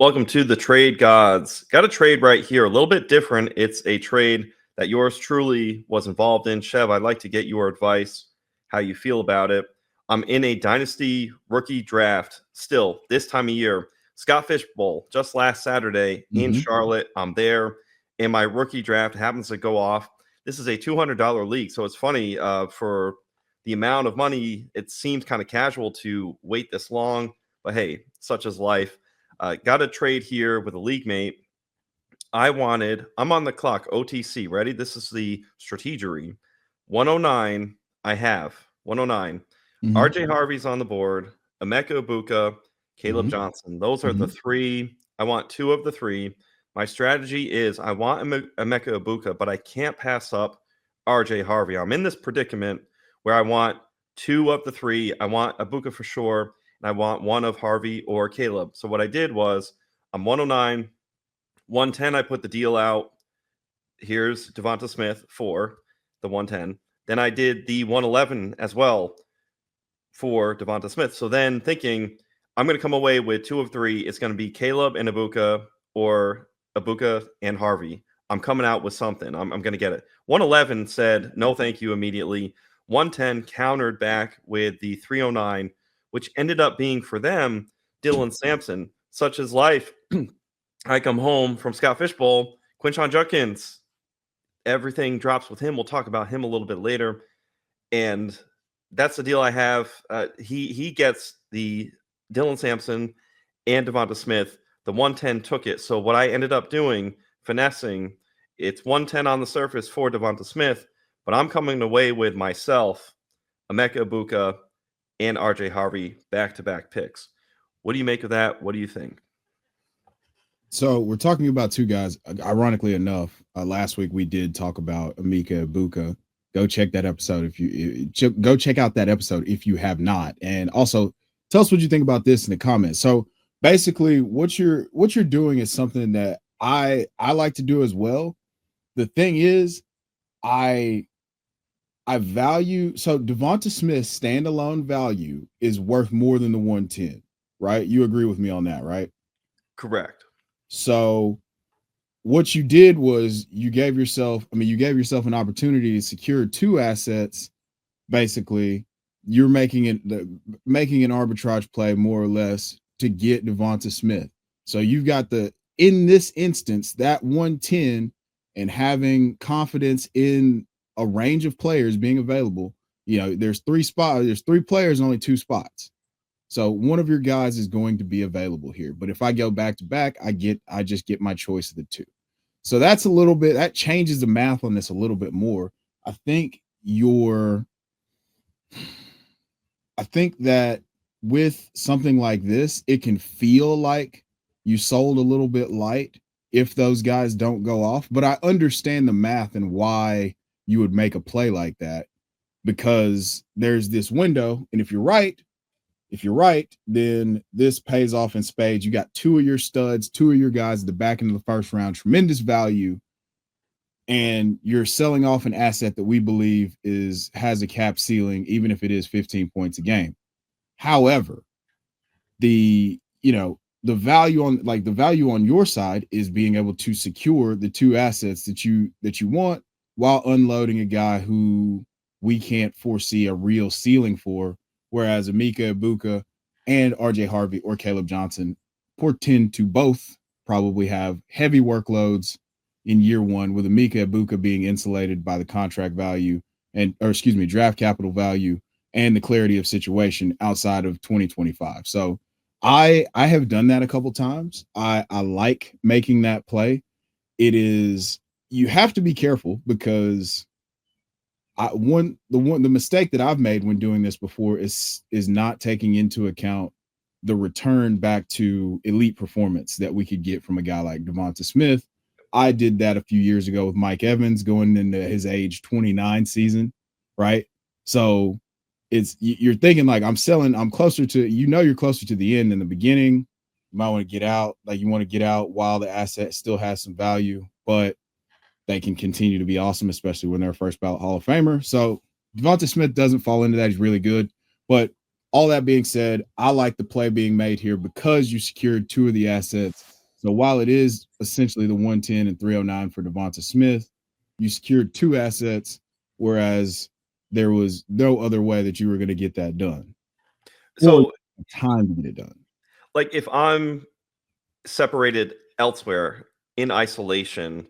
Welcome to the Trade Gods. Got a trade right here, a little bit different. It's a trade that yours truly was involved in. Chev, I'd like to get your advice, how you feel about it. I'm in a Dynasty rookie draft still this time of year. Scott Fish Bowl, just last Saturday in Charlotte. I'm there, and my rookie draft happens to go off. This is a $200 league, so it's funny for the amount of money. It seems kind of casual to wait this long, but hey, such is life. Got a trade here with a league mate. I'm on the clock, OTC. Ready? This is the strategery. 109, I have 109. RJ Harvey's on the board, Emeka Egbuka, Caleb Johnson. Those are the three. I want two of the three. My strategy is I want Emeka Egbuka, but I can't pass up RJ Harvey. I'm in this predicament where I want two of the three. I want Egbuka for sure, and I want one of Harvey or Caleb. So what I did was I'm 109, 110. I put the deal out. Here's DeVonta Smith for the 110. Then I did the 111 as well for DeVonta Smith. So then thinking I'm going to come away with two of three. It's going to be Caleb and Egbuka or Egbuka and Harvey. I'm coming out with something. I'm going to get it. 111 said no thank you immediately. 110 countered back with the 309, which ended up being for them Dylan Sampson. Such is life. I come home from Scott Fish Bowl, Quinshon Judkins. Everything drops with him. We'll talk about him a little bit later. And that's the deal I have. He gets the Dylan Sampson and DeVonta Smith. The 110 took it. So what I ended up doing, finessing, it's 110 on the surface for DeVonta Smith, but I'm coming away with myself, Emeka Egbuka, and RJ Harvey back-to-back picks. What do you make of that? What do you think? So we're talking about two guys. Ironically enough, last week we did talk about Emeka Egbuka. Go check that episode go check out that episode if you have not. And also tell us what you think about this in the comments. So basically what you're doing is something that I like to do as well. The thing is, I value, so DeVonta Smith's standalone value is worth more than the 110, right? You agree with me on that, right? Correct. So what you did was you gave yourself an opportunity to secure two assets. Basically, you're making an arbitrage play more or less to get DeVonta Smith. So you've got in this instance, that 110 and having confidence in a range of players being available. There's three players, only two spots. So one of your guys is going to be available here. But if I go back to back, I just get my choice of the two. So that's a little bit, that changes the math on this a little bit more. I think that with something like this, it can feel like you sold a little bit light if those guys don't go off. But I understand the math and why you would make a play like that, because there's this window. And if you're right, then this pays off in spades. You got two of your studs, two of your guys at the back end of the first round, tremendous value. And you're selling off an asset that we believe has a cap ceiling, even if it is 15 points a game. However, the value on your side is being able to secure the two assets that you want while unloading a guy who we can't foresee a real ceiling for. Whereas Emeka Egbuka and RJ Harvey or Caleb Johnson portend to both probably have heavy workloads in year one, with Emeka Egbuka being insulated by the contract value draft capital value and the clarity of situation outside of 2025. So I have done that a couple times. I like making that play. You have to be careful, because the mistake that I've made when doing this before is not taking into account the return back to elite performance that we could get from a guy like DeVonta Smith. I did that a few years ago with Mike Evans going into his age 29 season, right? So you're thinking like I'm closer to, you're closer to the end than the beginning. You might want to get out, you want to get out while the asset still has some value, but they can continue to be awesome, especially when they're a first ballot Hall of Famer. So DeVonta Smith doesn't fall into that. He's really good. But All that being said, I like the play being made here because you secured two of the assets. So while it is essentially the 110 and 309 for DeVonta Smith, you secured two assets, whereas there was no other way that you were going to get that done. Or So, time to get it done. like, if I'm separated elsewhere in isolation,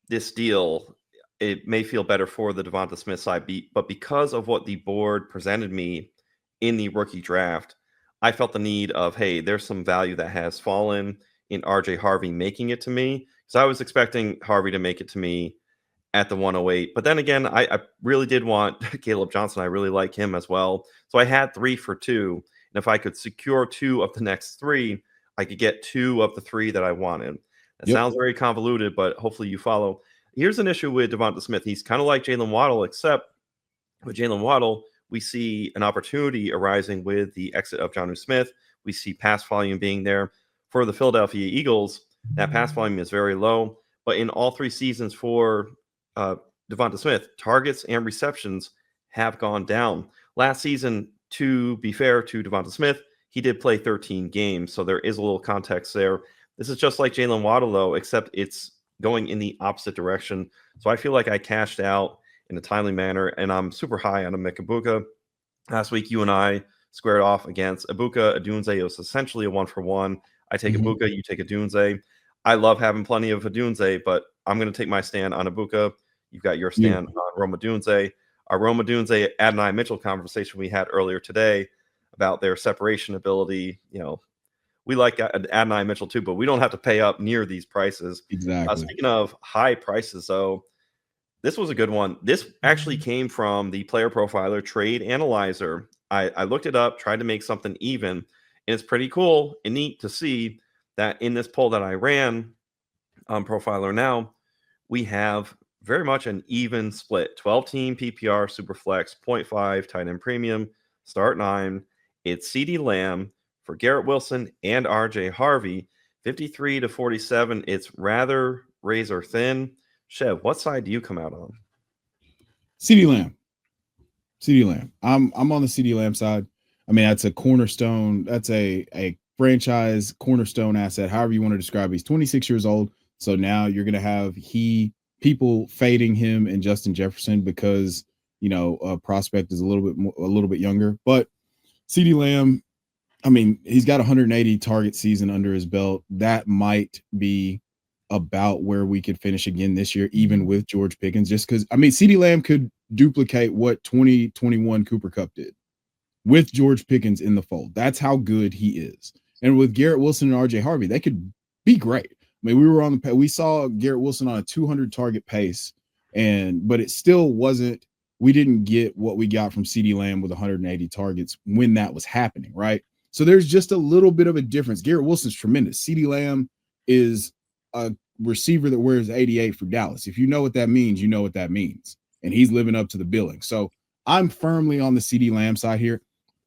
this deal, it may feel better for the DeVonta Smith side, but because of what the board presented me in the rookie draft, I felt the need of, hey, there's some value that has fallen in RJ Harvey making it to me. So I was expecting Harvey to make it to me at the 108. But then again, I really did want Caleb Johnson. I really like him as well. So I had 3 for 2. And if I could secure 2 of the next 3, I could get 2 of the 3 that I wanted. That sounds very convoluted, but hopefully you follow. Here's an issue with DeVonta Smith. He's kind of like Jalen Waddle, except with Jalen Waddle, we see an opportunity arising with the exit of Jonnu Smith. We see pass volume being there. For the Philadelphia Eagles, that pass volume is very low. But in all 3 seasons for DeVonta Smith, targets and receptions have gone down. Last season, to be fair to DeVonta Smith, he did play 13 games, so there is a little context there. This is just like Jalen Waddle, though, except it's going in the opposite direction. So I feel like I cashed out in a timely manner, and I'm super high on a Egbuka. Last week, you and I squared off against Egbuka. Adunze. It was essentially a 1-for-1. I take Egbuka, you take Adunze. I love having plenty of Adunze, but I'm going to take my stand on Egbuka. You've got your stand on Rome Odunze. Our Rome Odunze Adonai Mitchell conversation we had earlier today about their separation ability. You know, we like Adonai Mitchell too, but we don't have to pay up near these prices. Exactly. Speaking of high prices, though, this was a good one. This actually came from the Player Profiler Trade Analyzer. I looked it up, tried to make something even, and it's pretty cool and neat to see that in this poll that I ran on Profiler now, we have very much an even split. 12-team PPR, Superflex, 0.5, tight end premium, start 9. It's CeeDee Lamb for Garrett Wilson and RJ Harvey. 53 to 47. It's rather razor thin. Chev, what side do you come out on? CeeDee Lamb. CeeDee Lamb. I'm on the CeeDee Lamb side. I mean, that's a cornerstone. That's a franchise cornerstone asset, however you want to describe it. He's 26 years old. So now you're going to have people fading him and Justin Jefferson because, you know, prospect is a little bit younger. But CeeDee Lamb, I mean, he's got 180 target season under his belt. That might be about where we could finish again this year, even with George Pickens, just because, I mean, CeeDee Lamb could duplicate what 2021 Cooper Kupp did with George Pickens in the fold. That's how good he is. And with Garrett Wilson and RJ Harvey, they could be great. I mean, we saw Garrett Wilson on a 200 target pace, but it still wasn't, we didn't get what we got from CeeDee Lamb with 180 targets when that was happening, right? So there's just a little bit of a difference. Garrett Wilson's tremendous. CeeDee Lamb is a receiver that wears 88 for Dallas. If you know what that means, you know what that means. And he's living up to the billing. So I'm firmly on the CeeDee Lamb side here.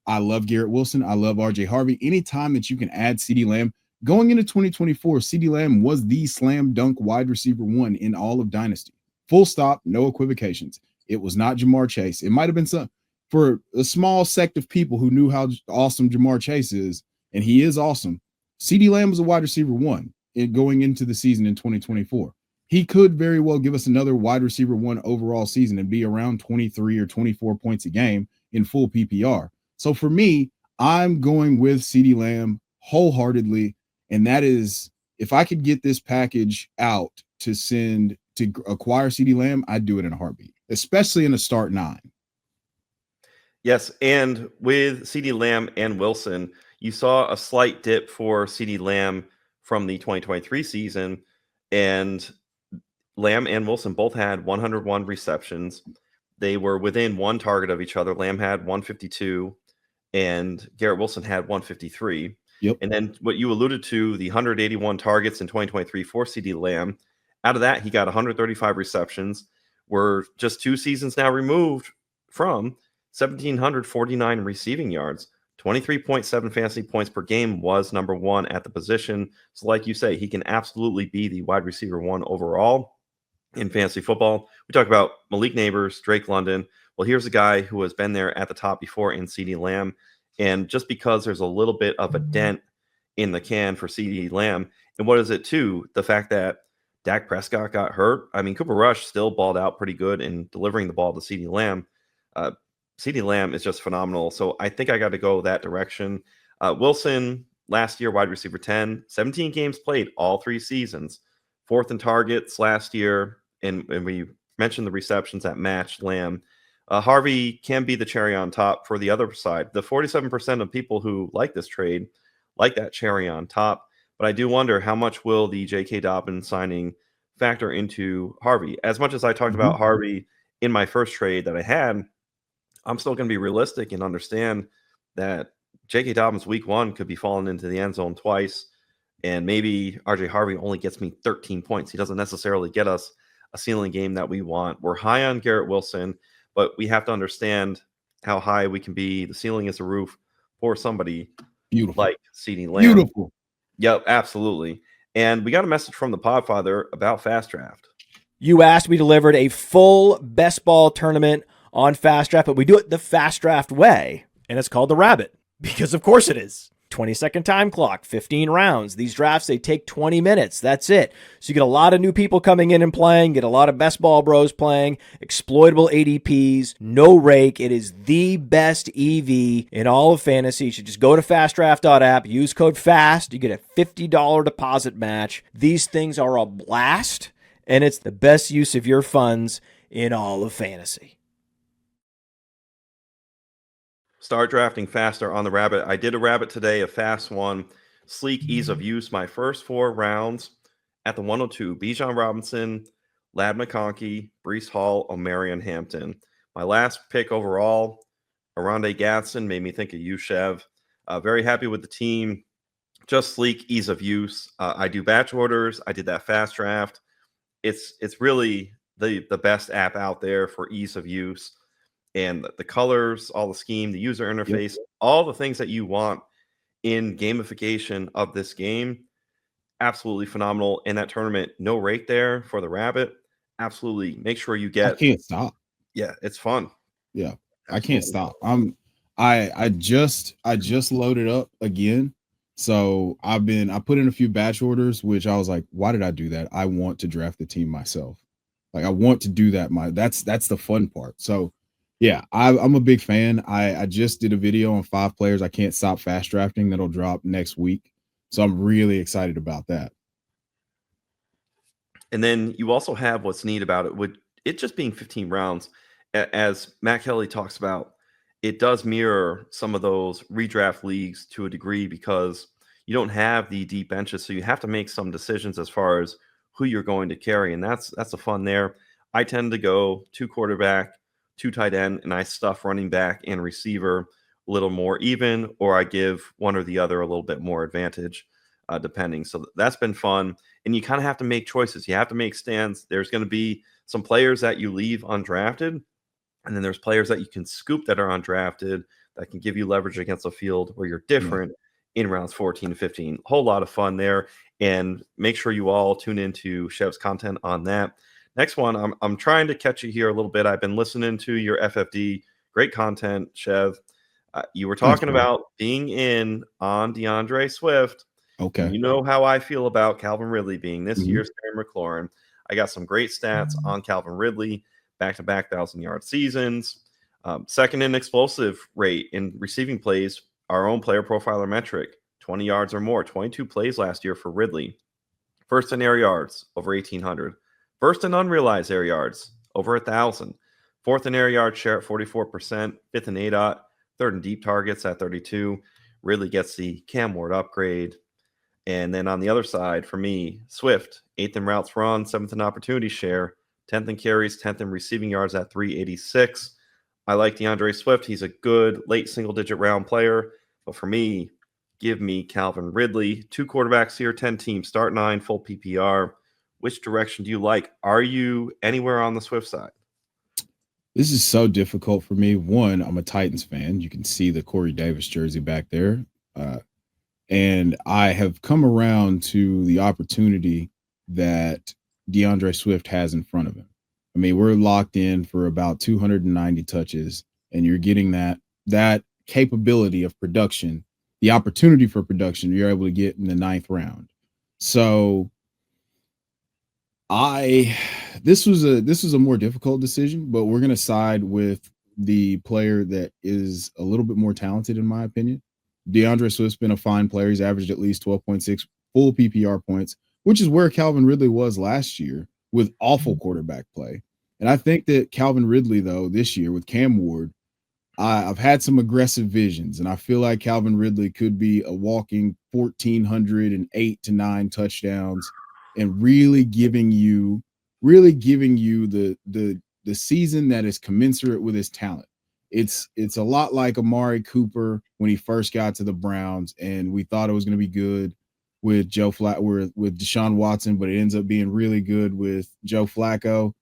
I love Garrett Wilson. I love RJ Harvey. Anytime that you can add CeeDee Lamb, going into 2024, CeeDee Lamb was the slam dunk wide receiver 1 in all of Dynasty. Full stop, no equivocations. It was not Jamar Chase. It might have been some for a small sect of people who knew how awesome Jamar Chase is, and he is awesome. CeeDee Lamb was a wide receiver 1 going into the season in 2024. He could very well give us another wide receiver 1 overall season and be around 23 or 24 points a game in full PPR. So for me, I'm going with CeeDee Lamb wholeheartedly. And that is, if I could get this package out to acquire CeeDee Lamb, I'd do it in a heartbeat, especially in a start 9. Yes, and with CeeDee Lamb and Wilson, you saw a slight dip for CeeDee Lamb from the 2023 season, and Lamb and Wilson both had 101 receptions. They were within 1 target of each other. Lamb had 152, and Garrett Wilson had 153. Yep. And then what you alluded to, the 181 targets in 2023 for CeeDee Lamb, out of that, he got 135 receptions. We're just 2 seasons now removed from 1,749 receiving yards. 23.7 fantasy points per game was number 1 at the position. So like you say, he can absolutely be the wide receiver 1 overall in fantasy football. We talk about Malik Neighbors, Drake London. Well, here's a guy who has been there at the top before in CeeDee Lamb. And just because there's a little bit of a dent in the can for CeeDee Lamb, and what is it too? The fact that Dak Prescott got hurt. I mean, Cooper Rush still balled out pretty good in delivering the ball to CeeDee Lamb. Uh, CeeDee Lamb is just phenomenal. So I think I got to go that direction. Wilson, last year, wide receiver 10, 17 games played all 3 seasons, 4th in targets last year. And we mentioned the receptions that matched Lamb. Harvey can be the cherry on top for the other side. The 47% of people who like this trade like that cherry on top. But I do wonder how much will the J.K. Dobbins signing factor into Harvey? As much as I talked about Harvey in my first trade that I had, I'm still going to be realistic and understand that J.K. Dobbins week 1 could be falling into the end zone twice, and maybe RJ Harvey only gets me 13 points. He doesn't necessarily get us a ceiling game that we want. We're high on Garrett Wilson, but we have to understand how high we can be. The ceiling is a roof for somebody like CeeDee Lamb. Beautiful. Yep, absolutely. And we got a message from the Podfather about Fast Draft. You asked, we delivered a full best ball tournament on Fast Draft, but we do it the Fast Draft way, and it's called the Rabbit, because of course it is. 20-second time clock, 15 rounds. These drafts, they take 20 minutes. That's it. So you get a lot of new people coming in and playing, get a lot of best ball bros playing, exploitable ADPs, no rake. It is the best EV in all of fantasy. You should just go to fastdraft.app, use code FAST. You get a $50 deposit match. These things are a blast, and it's the best use of your funds in all of fantasy. Start drafting faster on the Rabbit. I did a Rabbit today, a fast one. Sleek ease of use. My first 4 rounds at the 102. Bijan Robinson, Lad McConkey, Breece Hall, Omarion Hampton. My last pick overall, Aronde Gatson, made me think of you, Chev. Very happy with the team. Just sleek ease of use. I do batch orders. I did that fast draft. It's really the best app out there for ease of use. And the colors, all the scheme, the user interface, all the things that you want in gamification of this game, absolutely phenomenal. In that tournament, no rate there for the Rabbit. Absolutely. Make sure you get. I can't stop. Yeah, it's fun. Yeah, I can't stop. I just loaded up again. So I put in a few batch orders, which I was like, why did I do that? I want to draft the team myself. Like I want to do that. That's the fun part. So yeah, I'm a big fan. I just did a video on 5 players I can't stop fast drafting that'll drop next week. So I'm really excited about that. And then you also have what's neat about it, with it just being 15 rounds, as Matt Kelly talks about, it does mirror some of those redraft leagues to a degree because you don't have the deep benches. So you have to make some decisions as far as who you're going to carry. And that's the fun there. I tend to go 2 quarterback, 2 tight end, and I stuff running back and receiver a little more even, or I give one or the other a little bit more advantage, depending. So that's been fun. And you kind of have to make choices. You have to make stands. There's going to be some players that you leave undrafted, and then there's players that you can scoop that are undrafted that can give you leverage against a field where you're different in rounds 14 to 15. A whole lot of fun there. And make sure you all tune into Chev's content on that. Next one, I'm trying to catch you here a little bit. I've been listening to your FFD. Great content, Chev. You were talking about being in on DeAndre Swift. Okay. You know how I feel about Calvin Ridley being this year's Terry McLaurin. I got some great stats on Calvin Ridley, back-to-back 1,000-yard seasons, second in explosive rate in receiving plays, our own player profiler metric, 20 yards or more, 22 plays last year for Ridley. First in air yards, over 1,800. First in unrealized air yards, over 1,000. Fourth in air yard share at 44%. Fifth in ADOT. Third in deep targets at 32. Ridley gets the Cam Ward upgrade. And then on the other side, for me, Swift, 8th in routes run, 7th in opportunity share, 10th in carries, 10th in receiving yards at 386. I like DeAndre Swift. He's a good late single-digit round player. But for me, give me Calvin Ridley. 2 quarterbacks here, 10 teams, start 9, full PPR. Which direction do you like? Are you anywhere on the Swift side? This is so difficult for me. One, I'm a Titans fan. You can see the Corey Davis jersey back there. And I have come around to the opportunity that DeAndre Swift has in front of him. I mean, we're locked in for about 290 touches, and you're getting that capability of production, the opportunity for production you're able to get in the 9th round. So this was a more difficult decision, but we're going to side with the player that is a little bit more talented, in my opinion. DeAndre Swift's been a fine player. He's averaged at least 12.6 full PPR points, which is where Calvin Ridley was last year with awful quarterback play. And I think that Calvin Ridley, though, this year with Cam Ward, I've had some aggressive visions, and I feel like Calvin Ridley could be a walking 1,408 to 9 touchdowns and really giving you the season that is commensurate with his talent. It's a lot like Amari Cooper when he first got to the Browns, and we thought it was going to be good with with Deshaun Watson, but it ends up being really good with Joe Flacco.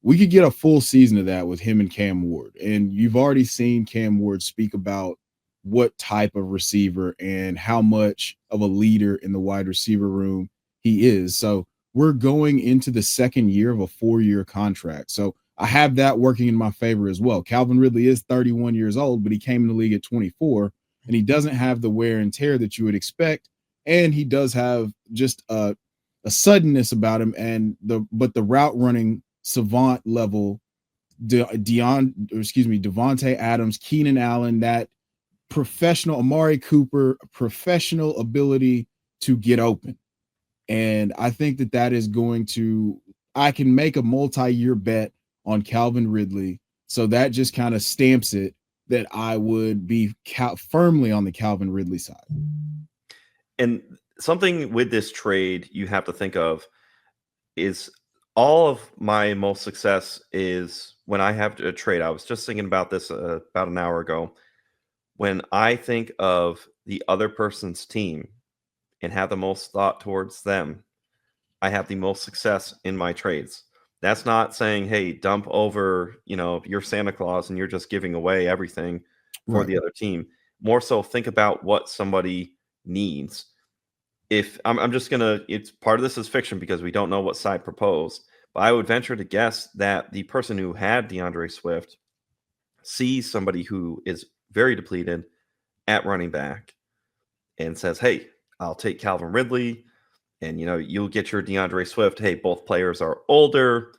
We could get a full season of that with him and Cam Ward. And you've already seen Cam Ward speak about what type of receiver and how much of a leader in the wide receiver room he is. So we're going into the second year of a 4-year contract. So I have that working in my favor as well. Calvin Ridley is 31 years old, but he came in the league at 24, and he doesn't have the wear and tear that you would expect. And he does have just a suddenness about him, but the route running savant level, Devontae Adams, Keenan Allen, that professional Amari Cooper, professional ability to get open. And I think that is going to, I can make a multi-year bet on Calvin Ridley. So that just kind of stamps it that I would be firmly on the Calvin Ridley side. And something with this trade you have to think of is all of my most success is when I have a trade. I was just thinking about this about an hour ago. When I think of the other person's team and have the most thought towards them, I have the most success in my trades. That's not saying, hey, dump over, you're Santa Claus and you're just giving away everything for the other team. More so think about what somebody needs. If I'm just it's part of this is fiction because we don't know what side proposed, but I would venture to guess that the person who had DeAndre Swift sees somebody who is very depleted at running back and says, hey, I'll take Calvin Ridley and, you'll get your DeAndre Swift. Hey, both players are older.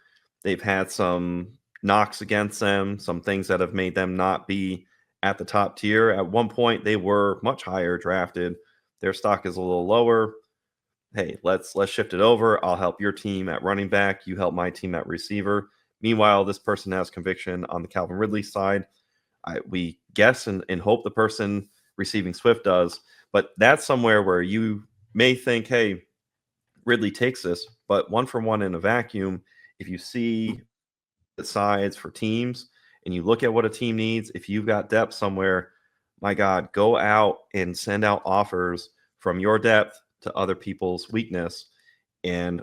They've had some knocks against them, some things that have made them not be at the top tier. At one point, they were much higher drafted. Their stock is a little lower. Hey, let's shift it over. I'll help your team at running back. You help my team at receiver. Meanwhile, this person has conviction on the Calvin Ridley side. We guess and hope the person receiving Swift does. But that's somewhere where you may think, hey, Ridley takes this. But 1-for-1 in a vacuum, if you see the sides for teams and you look at what a team needs, if you've got depth somewhere, my God, go out and send out offers from your depth to other people's weakness and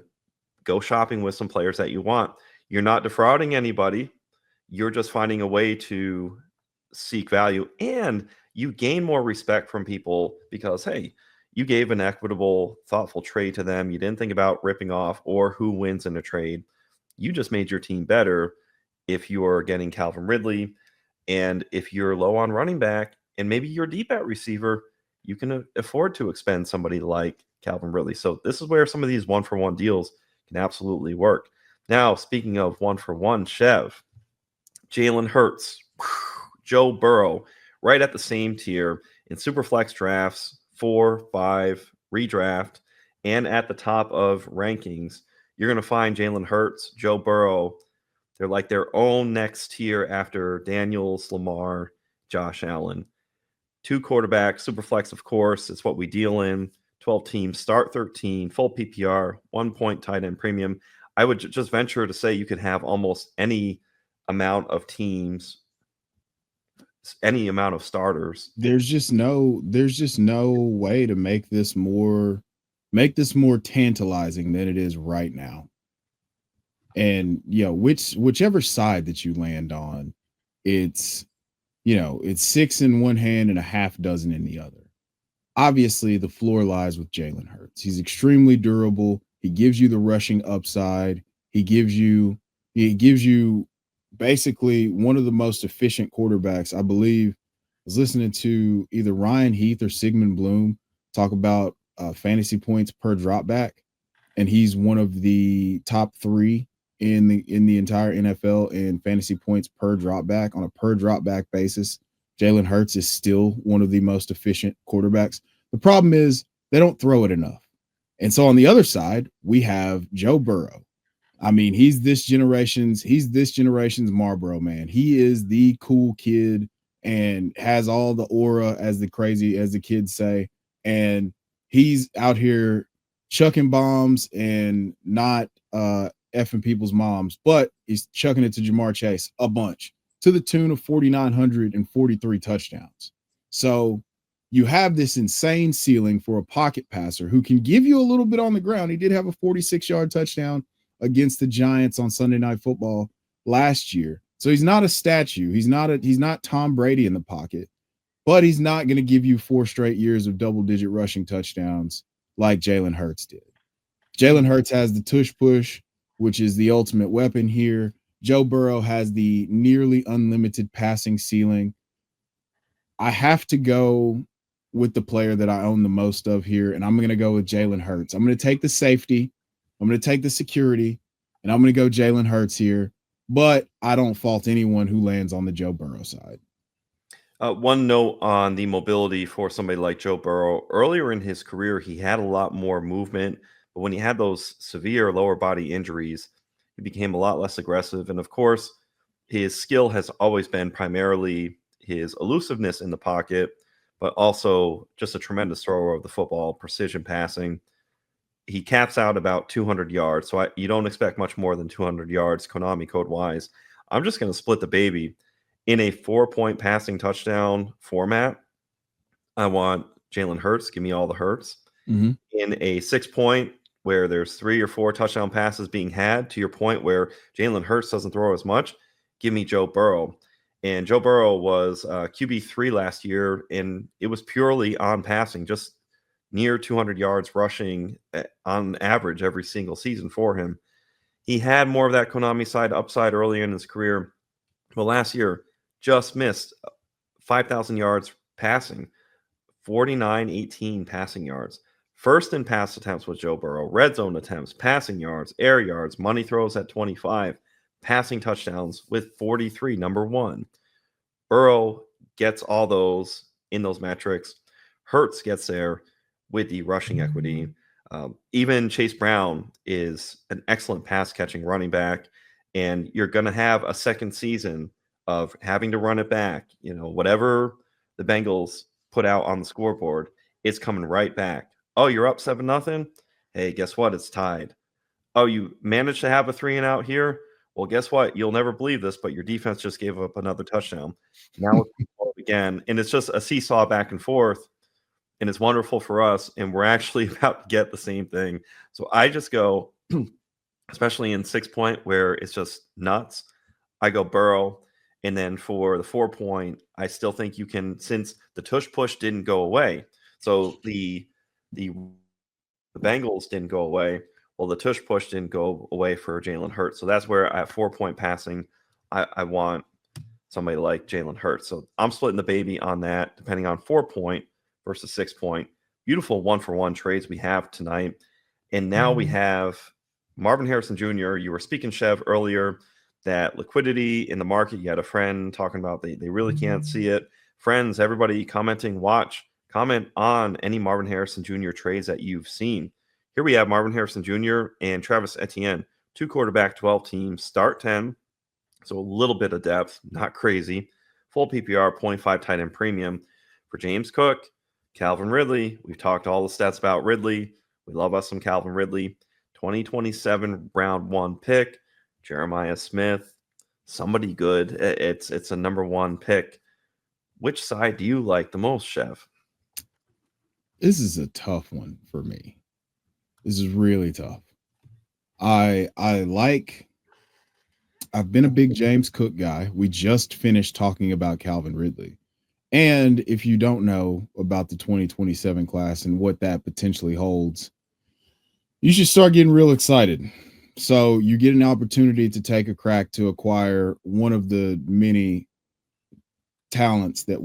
go shopping with some players that you want. You're not defrauding anybody. You're just finding a way to seek value, and you gain more respect from people because, hey, you gave an equitable, thoughtful trade to them. You didn't think about ripping off or who wins in a trade. You just made your team better if you're getting Calvin Ridley. And if you're low on running back, and maybe you're deep at receiver, you can afford to expend somebody like Calvin Ridley. So this is where some of these 1-for-1 deals can absolutely work. Now, speaking of 1-for-1, Chev, Jalen Hurts, Joe Burrow, right at the same tier in Superflex drafts, 4, 5, redraft, and at the top of rankings. You're going to find Jalen Hurts, Joe Burrow. They're like their own next tier after Daniels, Lamar, Josh Allen. 2 quarterbacks, Superflex, of course. It's what we deal in. 12 teams, start 13, full PPR, 1 point tight end premium. I would just venture to say you could have almost any amount of teams, any amount of starters. There's just no way to make this more tantalizing than it is right now. And whichever side that you land on, it's 6 in one hand and a half dozen in the other. Obviously, the floor lies with Jalen Hurts. He's extremely durable. He gives you the rushing upside. He gives you basically one of the most efficient quarterbacks, I believe. was listening to either Ryan Heath or Sigmund Bloom talk about fantasy points per dropback, and he's one of the top 3 in the entire NFL in fantasy points per dropback on a per dropback basis. Jalen Hurts is still one of the most efficient quarterbacks. The problem is they don't throw it enough. And so on the other side, we have Joe Burrow. I mean, he's this generation's Marlboro man. He is the cool kid and has all the aura, as the kids say. And he's out here chucking bombs and not effing people's moms, but he's chucking it to Jamar Chase a bunch to the tune of 4,943 touchdowns. So you have this insane ceiling for a pocket passer who can give you a little bit on the ground. He did have a 46-yard touchdown against the Giants on Sunday Night Football last year. So he's not a statue. He's not Tom Brady in the pocket, but he's not going to give you 4 straight years of double-digit rushing touchdowns like Jalen Hurts did. Jalen Hurts has the tush push, which is the ultimate weapon here. Joe Burrow has the nearly unlimited passing ceiling. I have to go with the player that I own the most of here, and I'm going to go with Jalen Hurts. I'm going to take the safety. I'm going to take the security, and I'm going to go Jalen Hurts here, but I don't fault anyone who lands on the Joe Burrow side. One note on the mobility for somebody like Joe Burrow. Earlier in his career, he had a lot more movement, but when he had those severe lower body injuries, he became a lot less aggressive. And of course, his skill has always been primarily his elusiveness in the pocket, but also just a tremendous thrower of the football, precision passing. He caps out about 200 yards, so you don't expect much more than 200 yards, Konami code-wise. I'm just going to split the baby. In a 4-point passing touchdown format, I want Jalen Hurts. Give me all the Hurts. Mm-hmm. In a 6-point where there's 3 or 4 touchdown passes being had, to your point where Jalen Hurts doesn't throw as much, give me Joe Burrow. And Joe Burrow was QB3 last year, and it was purely on passing, just near 200 yards rushing on average every single season for him. He had more of that Konami side upside earlier in his career. Well, last year, just missed 5,000 yards passing, 49-18 passing yards. First in pass attempts with Joe Burrow, red zone attempts, passing yards, air yards, money throws at 25, passing touchdowns with 43, number 1. Burrow gets all those in those metrics. Hurts gets there with the rushing equity. Even Chase Brown is an excellent pass catching running back, and you're going to have a second season of having to run it back. You know, whatever the Bengals put out on the scoreboard, it's coming right back. Oh, you're up 7-0. Hey, guess what? It's tied. Oh, you managed to have a 3-and-out here. Well, guess what? You'll never believe this, but your defense just gave up another touchdown. Now it's again, and it's just a seesaw back and forth, and it's wonderful for us, and we're actually about to get the same thing. So I just go, especially in 6-point where it's just nuts, I go Burrow. And then for the 4-point, I still think you can, since the tush push didn't go away. So the Bengals didn't go away. Well, the tush push didn't go away for Jalen Hurts. So that's where at 4-point passing, I want somebody like Jalen Hurts. So I'm splitting the baby on that, depending on 4-point versus 6-point. Beautiful 1-for-1 trades we have tonight. And now we have Marvin Harrison Jr. You were speaking, Chev, earlier, that liquidity in the market. You had a friend talking about they really can't see it. Friends, everybody commenting, comment on any Marvin Harrison Jr. trades that you've seen. Here we have Marvin Harrison Jr. and Travis Etienne, 2 quarterback, 12 teams, start 10. So a little bit of depth, not crazy. Full PPR, 0.5 tight end premium for James Cook, Calvin Ridley. We've talked all the stats about Ridley. We love us some Calvin Ridley. 2027 round 1 pick. Jeremiah Smith, somebody good. It's a number 1 pick. Which side do you like the most, Chev? This is a tough one for me. This is really tough. I've been a big James Cook guy. We just finished talking about Calvin Ridley. And if you don't know about the 2027 class and what that potentially holds, you should start getting real excited. So you get an opportunity to take a crack to acquire one of the many talents that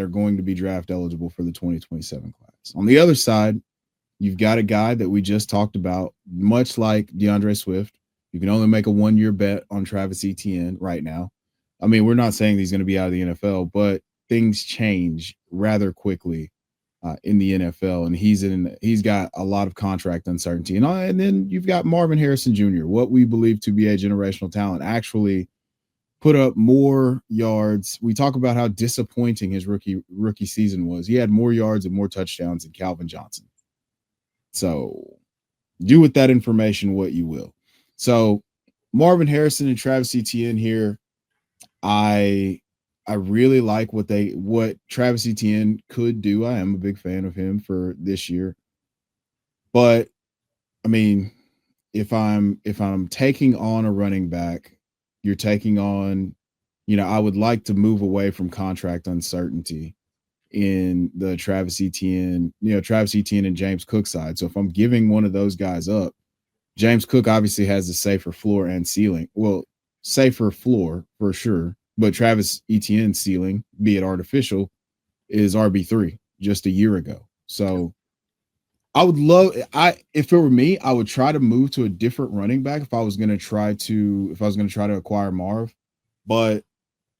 are going to be draft eligible for the 2027 class. On the other side, you've got a guy that we just talked about, much like DeAndre Swift. You can only make a 1-year bet on Travis Etienne right now. I mean, we're not saying he's going to be out of the NFL, but things change rather quickly in the NFL, and he's got a lot of contract uncertainty. And then you've got Marvin Harrison Jr., what we believe to be a generational talent, actually put up more yards. We talk about how disappointing his rookie season was. He had more yards and more touchdowns than Calvin Johnson. So do with that information what you will. So Marvin Harrison and Travis Etienne here, I really like what Travis Etienne could do. I am a big fan of him for this year. But I mean, if I'm taking on a running back, you're taking on, I would like to move away from contract uncertainty in the Travis Etienne and James Cook side. So if I'm giving one of those guys up, James Cook obviously has a safer floor and ceiling. Well, safer floor for sure, but Travis Etienne's ceiling, be it artificial, is RB3 just a year ago. So if it were me, I would try to move to a different running back if I was going to try to acquire Marv. But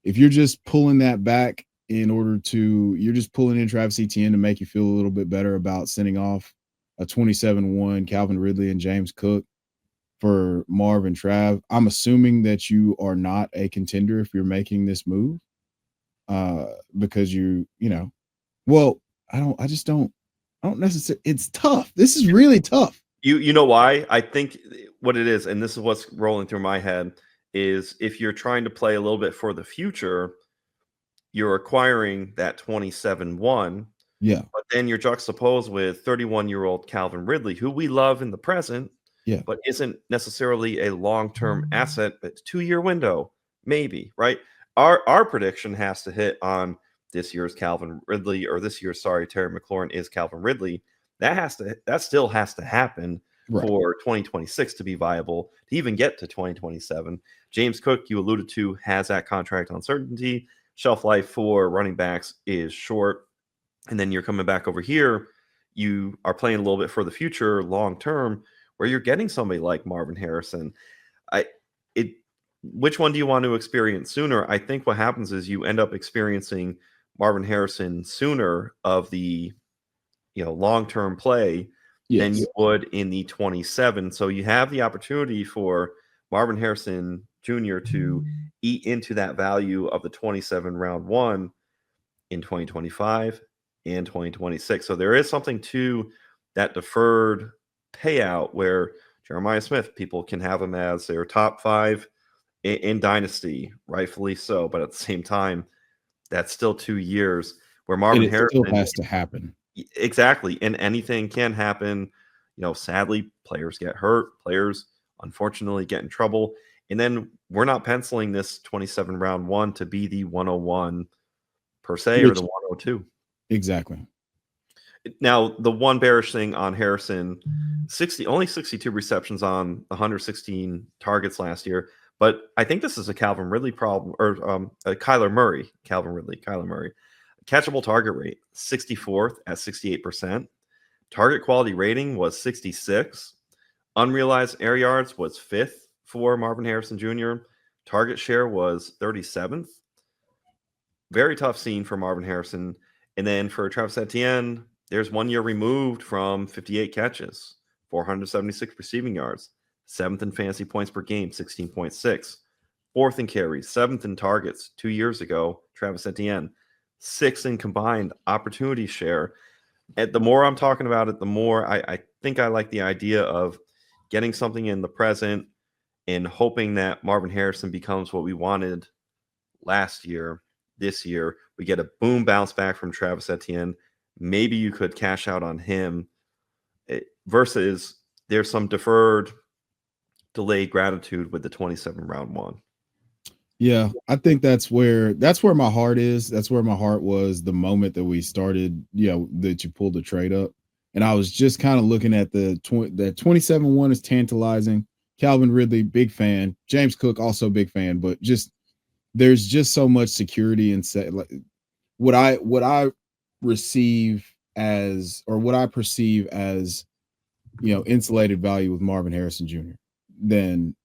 if you're just pulling that back you're just pulling in Travis Etienne to make you feel a little bit better about sending off a 27-1 Calvin Ridley and James Cook for Marv and Trav, I'm assuming that you are not a contender if you're making this move. Because I don't necessarily. It's tough. This is really tough. You know why? I think what it is, and this is what's rolling through my head, is if you're trying to play a little bit for the future, you're acquiring that 27-1. Yeah. But then you're juxtaposed with 31-year-old Calvin Ridley, who we love in the present, but isn't necessarily a long-term asset, but 2-year window, maybe, right? Our prediction has to hit on this year's Calvin Ridley, or this year's, Terry McLaurin is Calvin Ridley. That still has to happen for 2026 to be viable, to even get to 2027. James Cook, you alluded to, has that contract uncertainty. Shelf life for running backs is short. And then you're coming back over here. You are playing a little bit for the future, long term, where you're getting somebody like Marvin Harrison. Which one do you want to experience sooner? I think what happens is you end up experiencing Marvin Harrison sooner of the long-term play than you would in the 27. So you have the opportunity for Marvin Harrison Jr. to eat into that value of the 27 round one in 2025 and 2026. So there is something to that deferred payout where Jeremiah Smith, people can have him as their top 5 in Dynasty, rightfully so. But at the same time, that's still 2 years where Marvin Harrison still has to happen. Exactly. And anything can happen. Sadly, players get hurt. Players, unfortunately, get in trouble. And then we're not penciling this 27 round one to be the 101 per se, or the 102. Exactly. Now, the one bearish thing on Harrison, only 62 receptions on 116 targets last year. But I think this is a Calvin Ridley problem, or a Kyler Murray. Catchable target rate, 64th at 68%. Target quality rating was 66. Unrealized air yards was 5th for Marvin Harrison Jr. Target share was 37th. Very tough scene for Marvin Harrison. And then for Travis Etienne, there's 1 year removed from 58 catches, 476 receiving yards, 7th in fantasy points per game, 16.6. 4th in carries, 7th in targets 2 years ago, Travis Etienne. 6th in combined opportunity share. And the more I'm talking about it, the more I think I like the idea of getting something in the present and hoping that Marvin Harrison becomes what we wanted last year. This year, we get a boom bounce back from Travis Etienne. Maybe you could cash out on him versus there's some deferred, delayed gratitude with the 27 round one. Yeah, I think that's where my heart is. That's where my heart was the moment that we started, that you pulled the trade up. And I was just kind of looking at the 27-1 is tantalizing. Calvin Ridley, big fan. James Cook, also big fan, but just there's just so much security and like what I receive as, or what I perceive as, insulated value with Marvin Harrison Jr. than,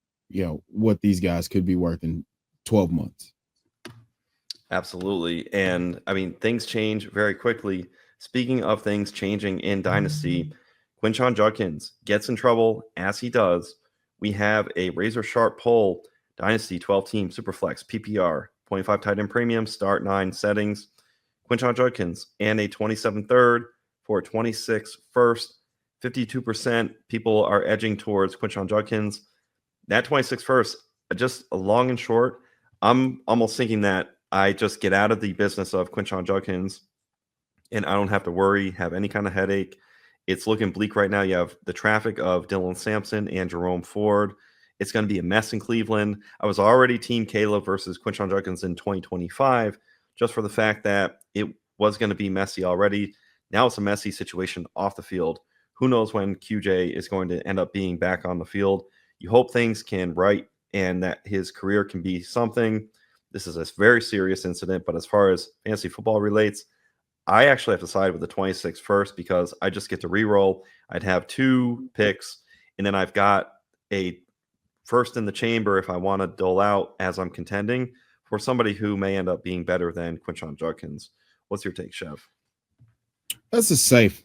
what these guys could be worth in 12 months. Absolutely. And I mean, things change very quickly. Speaking of things changing in Dynasty, Quinshon Judkins gets in trouble as he does. We have a razor sharp poll, Dynasty 12 team Superflex PPR, 0.5 tight end premium, start 9 settings. Quinshon Judkins and a 27 third for a 26 first. 52% people are edging towards Quinshon Judkins. That 26 first, just long and short, I'm almost thinking that I just get out of the business of Quinshon Judkins and I don't have to worry, have any kind of headache. It's looking bleak right now. You have the traffic of Dylan Sampson and Jerome Ford. It's going to be a mess in Cleveland. I was already team Caleb versus Quinshon Judkins in 2025, just for the fact that it was going to be messy already. Now it's a messy situation off the field. Who knows when QJ is going to end up being back on the field. You hope things can right and that his career can be something. This is a very serious incident, but as far as fantasy football relates, I actually have to side with the 26 first because I just get to re-roll. I'd have 2 picks, and then I've got a first in the chamber if I want to dole out as I'm contending for somebody who may end up being better than Quinshon Judkins. What's your take, Chev? That's a safe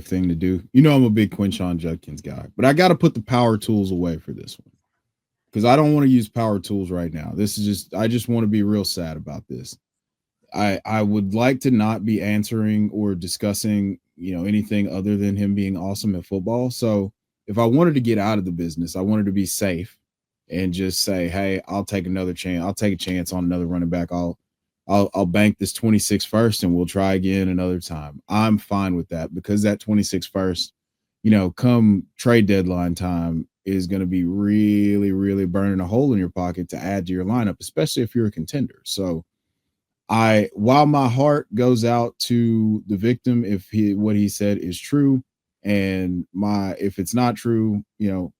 thing to do. I'm a big Quinshon Judkins guy, but I got to put the power tools away for this one because I don't want to use power tools right now. I just want to be real sad about this. I would like to not be answering or discussing, anything other than him being awesome at football. So if I wanted to get out of the business, I wanted to be safe and just say, hey, I'll take another chance. I'll take a chance on another running back. I'll bank this 26 first and we'll try again another time. I'm fine with that because that 26 first, come trade deadline time is going to be really, really burning a hole in your pocket to add to your lineup, especially if you're a contender. So while my heart goes out to the victim, if what he said is true, and if it's not true,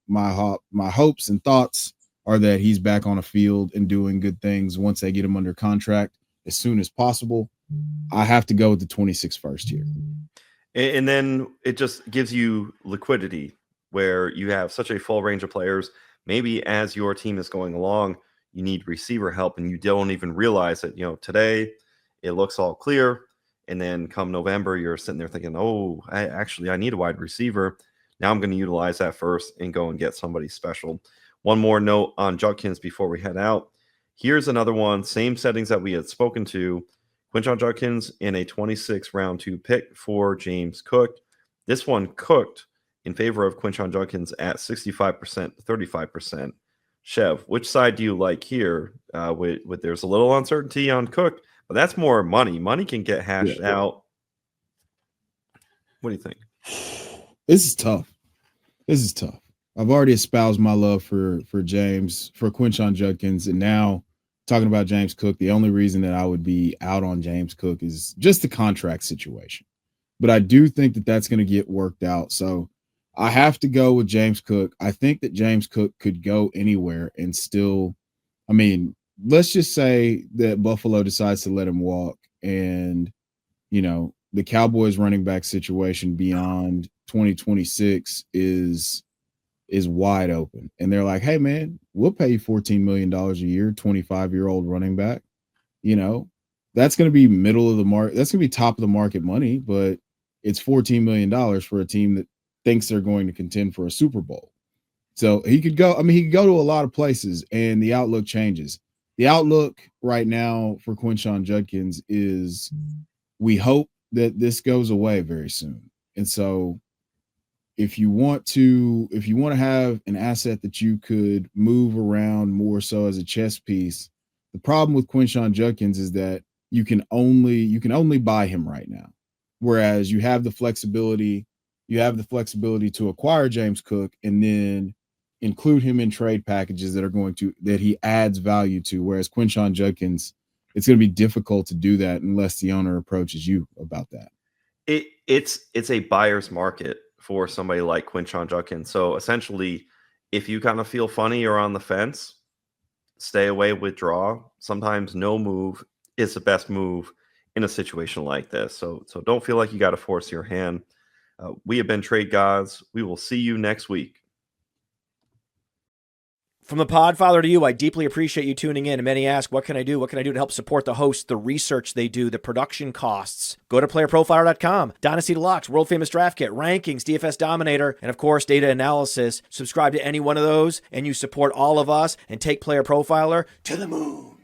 my hopes and thoughts are that he's back on a field and doing good things once they get him under contract as soon as possible. I have to go with the 26 first here. And then it just gives you liquidity where you have such a full range of players. Maybe as your team is going along, you need receiver help and you don't even realize that, today it looks all clear. And then come November, you're sitting there thinking, oh, I need a wide receiver. Now I'm going to utilize that first and go and get somebody special. One more note on Judkins before we head out. Here's another one, same settings that we had spoken to. Quinshon Judkins in a 26 round 2 pick for James Cook. This one cooked in favor of Quinshon Judkins at 65% to 35%. Chev, which side do you like here? With there's a little uncertainty on Cook, but that's more money. Money can get hashed out. What do you think? This is tough. I've already espoused my love for Quinshon Judkins, and now talking about James Cook. The only reason that I would be out on James Cook is just the contract situation. But I do think that that's going to get worked out. So I have to go with James Cook. I think that James Cook could go anywhere and still, let's just say that Buffalo decides to let him walk and, the Cowboys running back situation beyond 2026 is wide open. And they're like, hey, man, we'll pay you $14 million a year, 25-year-old running back. That's going to be middle of the market. That's going to be top of the market money, but it's $14 million for a team that thinks they're going to contend for a Super Bowl. So he could go to a lot of places and the outlook changes. The outlook right now for Quinshon Judkins is we hope that this goes away very soon. And so if you want to have an asset that you could move around more so as a chess piece, the problem with Quinshon Judkins is that you can only buy him right now. Whereas you have the flexibility to acquire James Cook and then include him in trade packages that he adds value to. Whereas Quinshon Judkins, it's going to be difficult to do that unless the owner approaches you about that. It's a buyer's market for somebody like Quinshon Judkins. So essentially, if you kind of feel funny or on the fence, stay away, withdraw. Sometimes no move is the best move in a situation like this. So don't feel like you got to force your hand. We have been Trade Gods. We will see you next week. From the Podfather to you, I deeply appreciate you tuning in. And many ask, what can I do? What can I do to help support the hosts, the research they do, the production costs? Go to playerprofiler.com, Dynasty Deluxe, World Famous Draft Kit, Rankings, DFS Dominator, and of course, data analysis. Subscribe to any one of those, and you support all of us and take Player Profiler to the moon.